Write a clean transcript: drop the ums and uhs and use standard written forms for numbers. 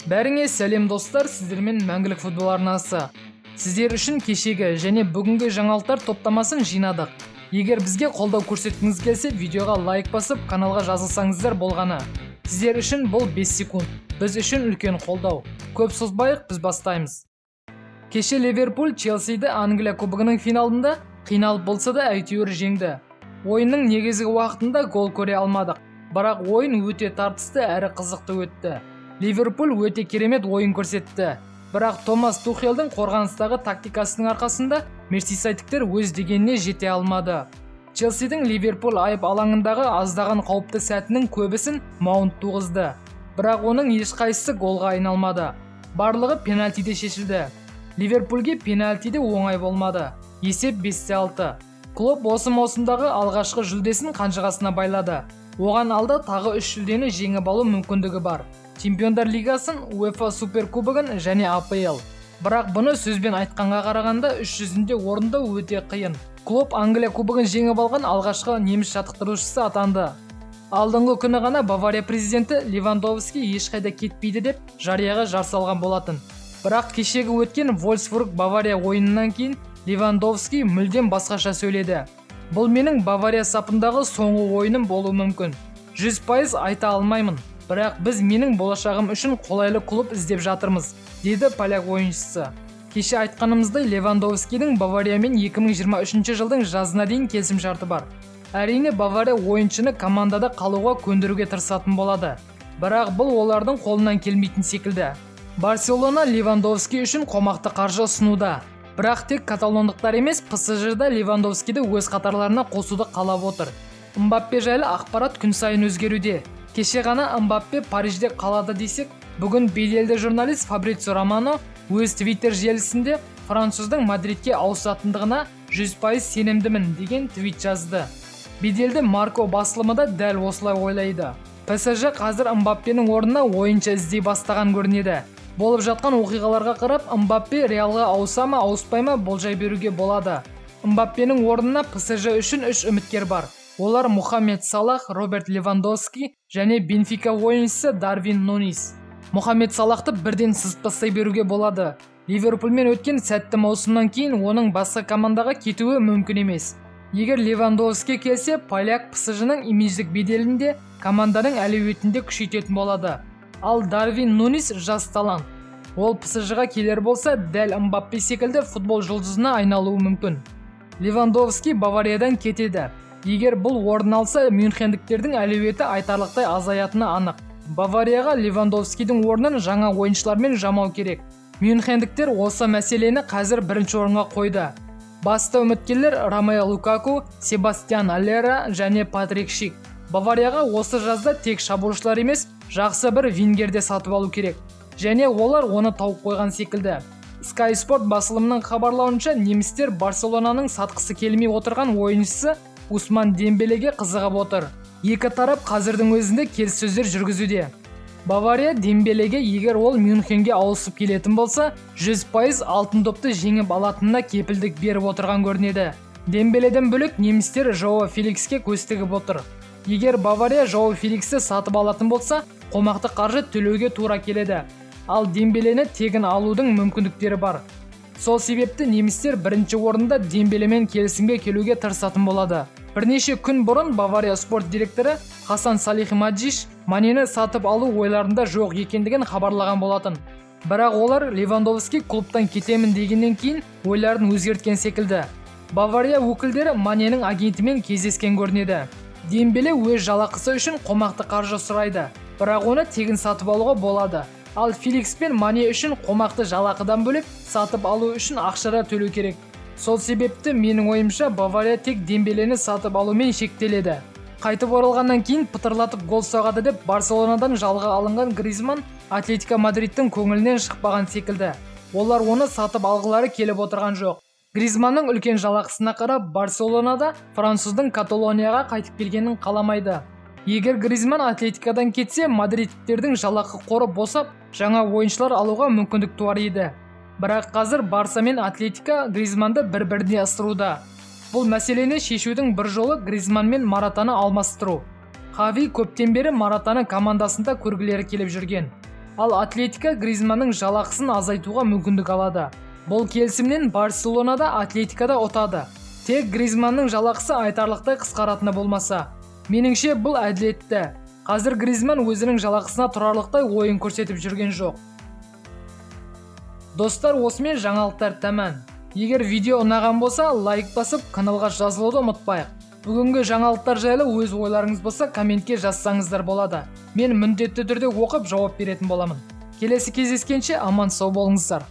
Бәріңе сәлем достар, сіздермен мәңгілік футбол арнасы. Сіздер үшін кешегі және бүгінгі жаңалықтар топтамасын жинадық. Егер бізге қолдау көрсеткіңіз келсе, видеоға лайк басып, каналға жазылсаңыздар болғаны. Сіздер үшін бұл 5 секунд. Біз үшін үлкен қолдау. Көп созбайық, біз бастаймыз. Кеше Ливерпуль Челсиді Англия кубогының финалында қиналып болса да әйтеуір жеңді. Ойынның негізгі уақытында гол көре алмадық. Бірақ ойын өте тартысты әрі қызықты өтті. Ливерпуль өте керемет ойын көрсетті. Бірақ Томас Тухелдің қорғаныстағы тактикасының арқасында мерсисайдтіктер өз дегеніне жете алмады. Челсидің Ливерпуль айып алаңындағы аздаған қауіпті сәтінің көбісін Маунт туғызды. Бірақ оның ешқайсысы голға айналмады. Барлығы пенальтиде шешілді. Ливерпульге пенальтиде оңай болмады. Есеп 5-6. Клуб осы маусымдағы алғашқы жүлдесін қанжығасына байлады. Оған алда тағы 3 жүлдені жеңіп алу мүмкіндігі бар. Чемпиондар лигасын, UEFA суперкубогын және APL. Бірақ бұны сөзбен айтқанға қарағанда 300-інде орындау өте қиын. Клуб Англия кубогын жеңіп алған алғашқы неміс жаттықтырушысы атанды. Алдыңғы күні ғана Бавария президенті Левандовски ешқайда кетпейді деп жарияға жар салған болатын. Бірақ кешегі өткен Вольсбург Бавария ойынынан кейін Левандовски мүлдем басқаша сөйледі. Бұл менің Бавария сапындағы соңғы ойыным болуы мүмкін. 100% айта алмаймын. Бірақ біз менің болашағым үшін қолайлы клуб іздеп жатырмыз, деді поляк ойыншысы. Кеше айтқанымыздай Левандовскидің Бавариямен 2023 жылдың жазына дейін келісім-шарты бар. Әрине Бавария ойыншыны командада қалуға көндіруге тырысатын болады. Бірақ бұл олардың қолынан келмейтін секілді. Барселона Левандовски үшін қомақты қаржы ұсынуда. Бірақ тек каталондықтар емес, PSG-да Левандовскиді өз қатарларына қосуды қалап отыр. Мбаппе жайлы ақпарат күн сайын өзгеруде. Кеше ғана Мбаппе Парижде қалады десек, бүгін беделді журналист Фабрицио Романо өз Twitter желісінде француздың Мадридке ауысатындығына 100% сенімдімін деген твит жазды. Беделді Марко басылымы да дәл осылай ойлайды. PSG қазір Мбаппенің орнына ойыншы іздей бастаған көрінеді. Болып жатқан оқиғаларға қарап, Мбаппе Реалға ауыса ма, ауыспай ма болжай беруге болады. Мбаппенің орнына PSG үшін 3 үміткер бар. Олар Мохамед Салах, Роберт Левандовски және Бенфика ойыншысы Дарвин Нунис. Мохамед Салахты бірден сызып беруге болады. Ливерпульмен өткен сәтті маусымнан кейін оның басқа командаға кетуі мүмкін емес. Егер Левандовски келсе, поляк PSG-ның имидждік беделінде команданың әлеуетінде күшейтетін болады. Ал Дарвин Нунис жас талант. Ол PSG-ға келер болса, дәл Мбаппе секілді футбол жұлдызына айналуы мүмкін. Левандовски Бавариядан кетеді. Егер бұл орын алса, мюнхендіктердің әлеуеті айтарлықтай азаятыны анық. Баварияға Левандовскидің орнын жаңа ойыншылармен жамау керек. Мюнхендіктер осы мәселені қазір бірінші орынға қойды. Басты үміткерлер Ромео Лукаку, Себастьян Аллера және Патрик Шик. Баварияға осы жазда тек шабуылшылар емес, жақсы бір вингерде сатып алу керек. Және олар оны тауып қойған секілді. Sky Sport басылымының хабарлауынша, немістер Барселонаның сатқысы келмей отырған ойыншысы Усман Дембелеге қызығып отыр. Екі тарап қазірдің өзінде келіссөздер жүргізуде. Бавария Дембелеге егер ол Мюнхенге ауысып келетін болса, 100% алтын допты жеңіп алатынына кепілдік беріп отырған көрінеді. Дембеледен бөлек немістер Жоао Феликске көз тігіп отыр. Егер Бавария Жоао Феликсті сатып алатын болса, қомақты қаржы төлеуге тура келеді. Ал Дембелені тегін алудың мүмкіндіктері бар. Сол себепті немістер бірінші орында Дембелемен келісімге келуге тырысатын болады. Бірнеше күн бұрын Бавария спорт директоры Хасан Салихмаджиш Манені сатып алу ойларында жоқ екендігін хабарлаған болатын. Бірақ олар Левандовски клубтан кетемін дегеннен кейін ойларын өзгерткен секілді. Бавария өкілдері Маненің агентімен кездескен көрінеді. Дембеле өз жалақысы үшін қомақты қаржы сұрайды, бірақ оны тегін сатып алуға болады. Ал Феликс пен Мане үшін қомақты жалақыдан бөлек сатып алу үшін ақшара төлеу керек. Сол себепті менің ойымша Бавария тек Дембелені сатып алумен шектеледі. Қайтып оралғаннан кейін пытырлатып гол соғады деп Барселонадан жалға алынған Гризман Атлетико Мадридтің көңілінен шықпаған секілді. Олар оны сатып алғылары келіп отырған жоқ. Гризманның үлкен жалақысына қарап, Барселонада француздың Каталонияға қайтып келгенін қаламайды. Егер Гризман Атлетикадан кетсе, мадридтіктердің жалақы қоры босап, жаңа ойыншылар алуға мүмкіндік туар еді. Бірақ қазір Барса мен Атлетика Гризманды бір-біріне ысыруда. Бұл мәселені шешудің бір жолы Гризман мен Маратаны алмастыру. Хави көптен бері Маратаны командасында көргілері келіп жүрген. Ал Атлетика Гризманның жалақысын азайтуға мүмкіндік алады. Бұл келісімнен Барселонада Атлетикада отады. Тек Гризманның жалақысы айтарлықтай қысқаратыны болмаса. Меніңше бұл әділетті. Қазір Гризман өзінің жалақысына тұрарлықтай ойын көрсетіп жүрген жоқ. Достар, осымен жаңалықтар тәмам. Егер видео ұнаған болса, лайк басып, каналға жазылуды ұмытпайық. Бүгінгі жаңалықтар жайлы өз ойларыңыз болса, комментке жазсаңыздар болады. Мен міндетті түрде оқып жауап беретін боламын. Келесі кездескенше аман сау болыңыздар.